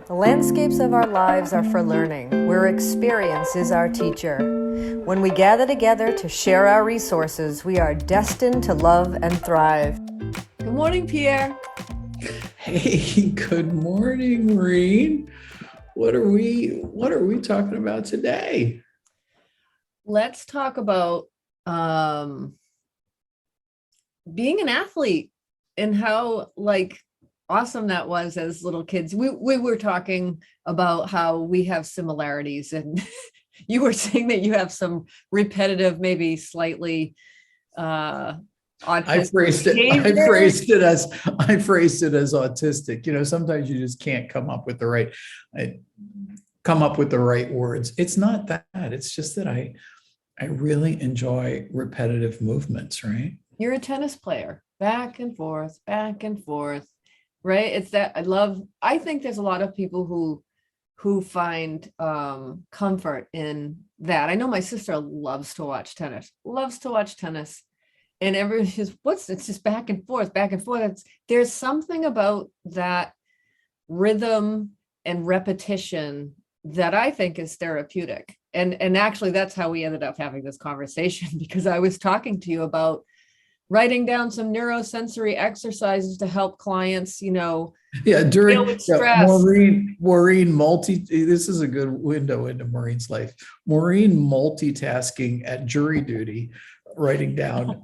The landscapes of our lives are for learning, where experience is our teacher. When we gather together to share our resources, we are destined to love and thrive. Good morning, Pierre. Hey, good morning, Maureen. What are we talking about today? Let's talk about being an athlete and how awesome that was as little kids. We were talking about how we have similarities, and you were saying that you have some repetitive, maybe slightly autistic I phrased it as autistic. You know, sometimes you just can't come up with the right words. It's not that. It's just that I really enjoy repetitive movements, right? You're a tennis player, back and forth, right? It's that I think there's a lot of people who find comfort in that. I know my sister loves to watch tennis. And everyone says, it's just back and forth. There's something about that rhythm and repetition that I think is therapeutic. And actually that's how we ended up having this conversation, because I was talking to you about writing down some neurosensory exercises to help clients, deal with stress. Maureen this is a good window into Maureen's life. Maureen multitasking at jury duty, writing down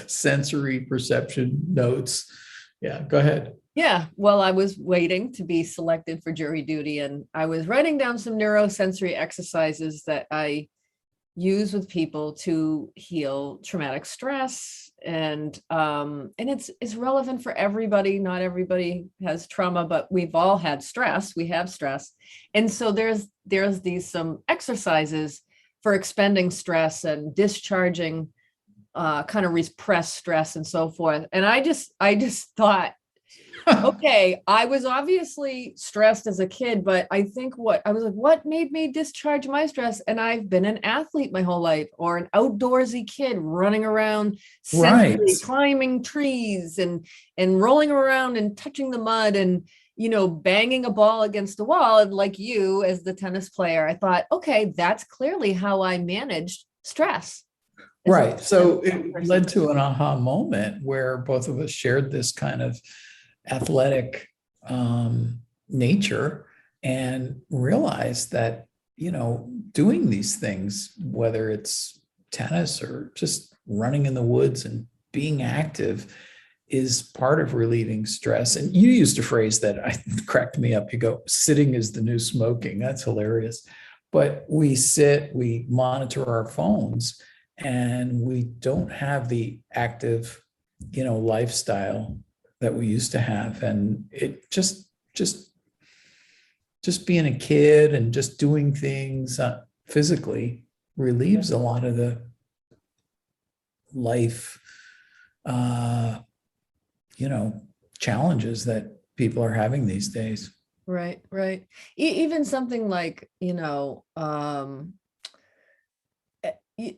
sensory perception notes. Yeah, go ahead. Yeah, well, I was waiting to be selected for jury duty, and I was writing down some neurosensory exercises that I use with people to heal traumatic stress. And it's relevant for everybody. Not everybody has trauma, but we've all had stress. We have stress. And so there's some exercises for expending stress and discharging kind of repressed stress and so forth. And I just thought, okay, I was obviously stressed as a kid, but I think what made me discharge my stress? And I've been an athlete my whole life, or an outdoorsy kid running around, climbing trees and rolling around and touching the mud and, banging a ball against the wall. And like you, as the tennis player, I thought, okay, that's clearly how I managed stress. Right. So it led to an aha moment where both of us shared this kind of athletic nature and realized that, doing these things, whether it's tennis or just running in the woods and being active, is part of relieving stress. And you used a phrase that cracked me up. You go, sitting is the new smoking. That's hilarious. But we monitor our phones, and we don't have the active, lifestyle that we used to have. And it just being a kid and just doing things physically relieves a lot of the life, challenges that people are having these days. Right. Even something like,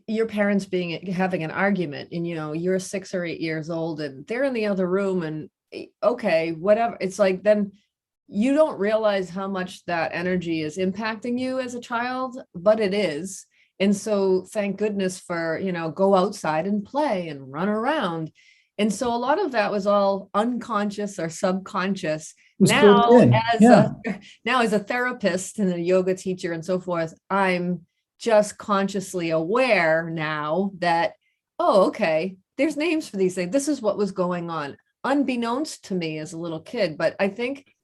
your parents having an argument, and you're 6 or 8 years old and they're in the other room, and okay, whatever. It's like, then you don't realize how much that energy is impacting you as a child, but it is. And so thank goodness for, go outside and play and run around. And so a lot of that was all unconscious or subconscious. Now as a therapist and a yoga teacher and so forth, I'm just consciously aware now that, okay, there's names for these things. This is what was going on, unbeknownst to me as a little kid. But I think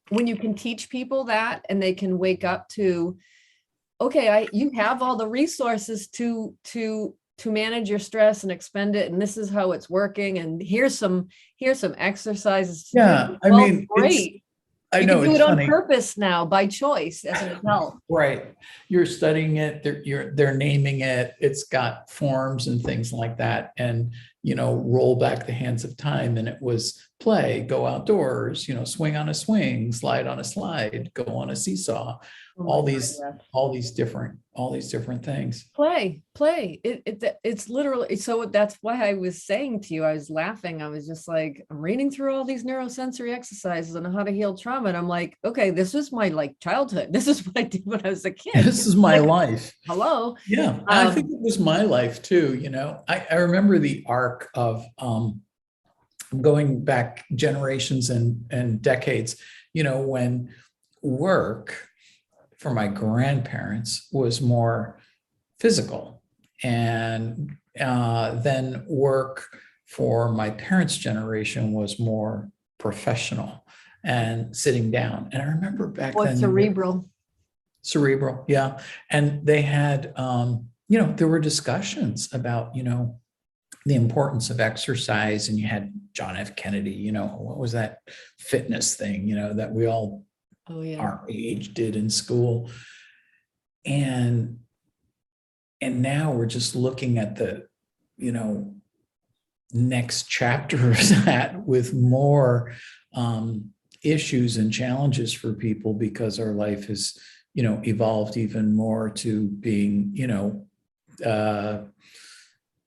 when you can teach people that, and they can wake up to, okay, you have all the resources to manage your stress and expend it, and this is how it's working, and here's some exercises. Great. You can do it on purpose now, by choice, as an adult. Right. You're studying it. They're naming it. It's got forms and things like that. And roll back the hands of time, and it was play, go outdoors, swing on a swing, slide on a slide, go on a seesaw, Oh all my God, these, yes. all these different things. Play. It's literally, so that's why I was saying to you, I was laughing. I was just like, I'm reading through all these neurosensory exercises on how to heal trauma. And I'm like, okay, this was my like childhood. This is what I did when I was a kid. This is my Like, life. hello. Yeah, I think it was my life too. I remember the arc of going back generations and decades, when work for my grandparents was more physical, and then work for my parents' generation was more professional and sitting down. And I remember back Or then, cerebral, yeah. And they had, there were discussions about, the importance of exercise. And you had John F. Kennedy, what was that fitness thing, that we all, Oh yeah. our age, did in school. And now we're just looking at the, next chapter of that, with more issues and challenges for people, because our life has, evolved even more to being, It's more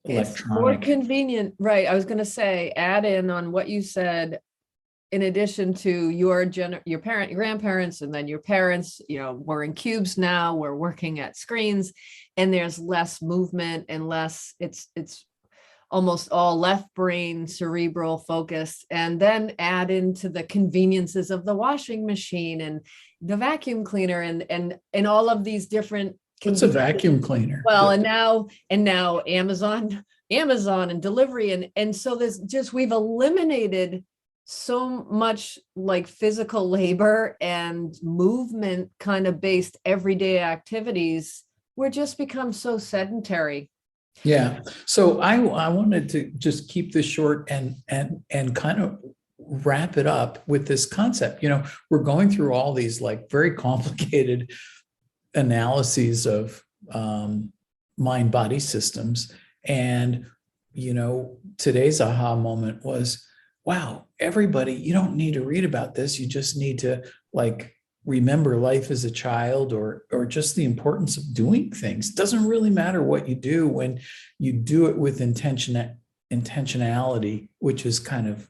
electronic. convenient, right? I was going to say, add in on what you said, in addition to your grandparents, and then your parents, we're in cubes now, we're working at screens, and there's less movement and less, it's almost all left brain, cerebral focused. And then add into the conveniences of the washing machine and the vacuum cleaner and all of these different. What's a vacuum cleaner? Well, and now Amazon and delivery. And so we've eliminated so much like physical labor and movement kind of based everyday activities. We're just become so sedentary. Yeah. So I wanted to just keep this short and kind of wrap it up with this concept. We're going through all these like very complicated analyses of mind body systems. And, today's aha moment was, wow, everybody, you don't need to read about this. You just need to like remember life as a child, or just the importance of doing things. It doesn't really matter what you do when you do it with intentionality, which is kind of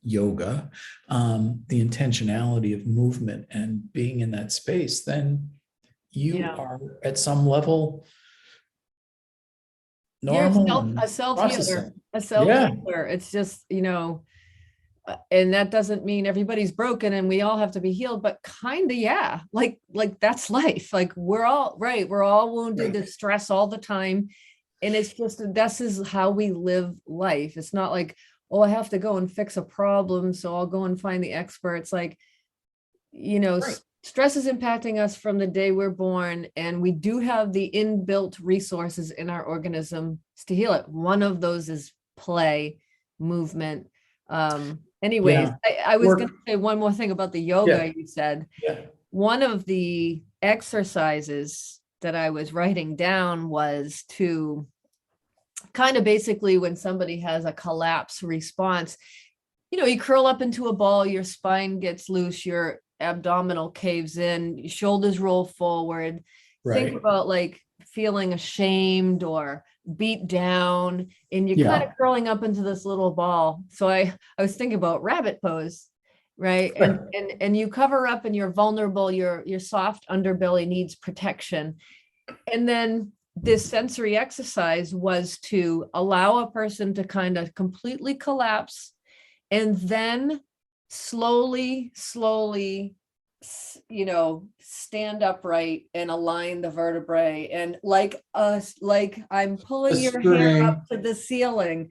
yoga, the intentionality of movement and being in that space, then you are at some level normal. A self Processing. healer. It's just, and that doesn't mean everybody's broken and we all have to be healed, but kind of, yeah, like that's life. Like we're all wounded to stress all the time. And it's just, this is how we live life. It's not like, oh, I have to go and fix a problem, so I'll go and find the experts. Like, stress is impacting us from the day we're born, and we do have the inbuilt resources in our organism to heal it. One of those is play, movement. Anyways, I was going to say one more thing about the yoga you said. Yeah. One of the exercises that I was writing down was to kind of basically, when somebody has a collapse response, you curl up into a ball, your spine gets loose, your abdominal caves in, your shoulders roll forward. Right. Think about like feeling ashamed or beat down, and you're kind of curling up into this little ball. So I was thinking about rabbit pose, right? And you cover up and you're vulnerable, your soft underbelly needs protection. And then this sensory exercise was to allow a person to kind of completely collapse, and then slowly, stand upright and align the vertebrae, and like I'm pulling your hair up to the ceiling,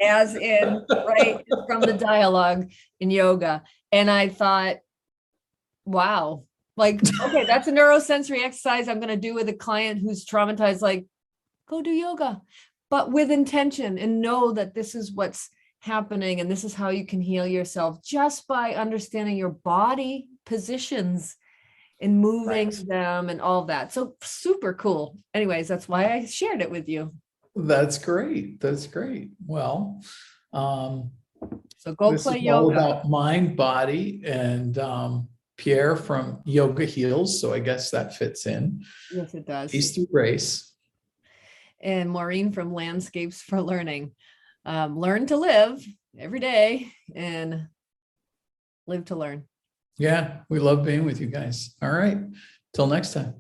as in, right, from the dialogue in yoga. And I thought, wow, like, okay, that's a neurosensory exercise I'm going to do with a client who's traumatized. Like, go do yoga, but with intention, and know that this is what's happening, and this is how you can heal yourself, just by understanding your body positions and moving them and all that. So super cool. Anyways, that's why I shared it with you. That's great. That's great. Well, So go this is play all yoga. about mind, body, and Pierre from Yoga Heals. So I guess that fits in. Yes, it does. Peace through grace. And Maureen from Landscapes for Learning. Learn to live every day and live to learn. Yeah, we love being with you guys. All right. Till next time.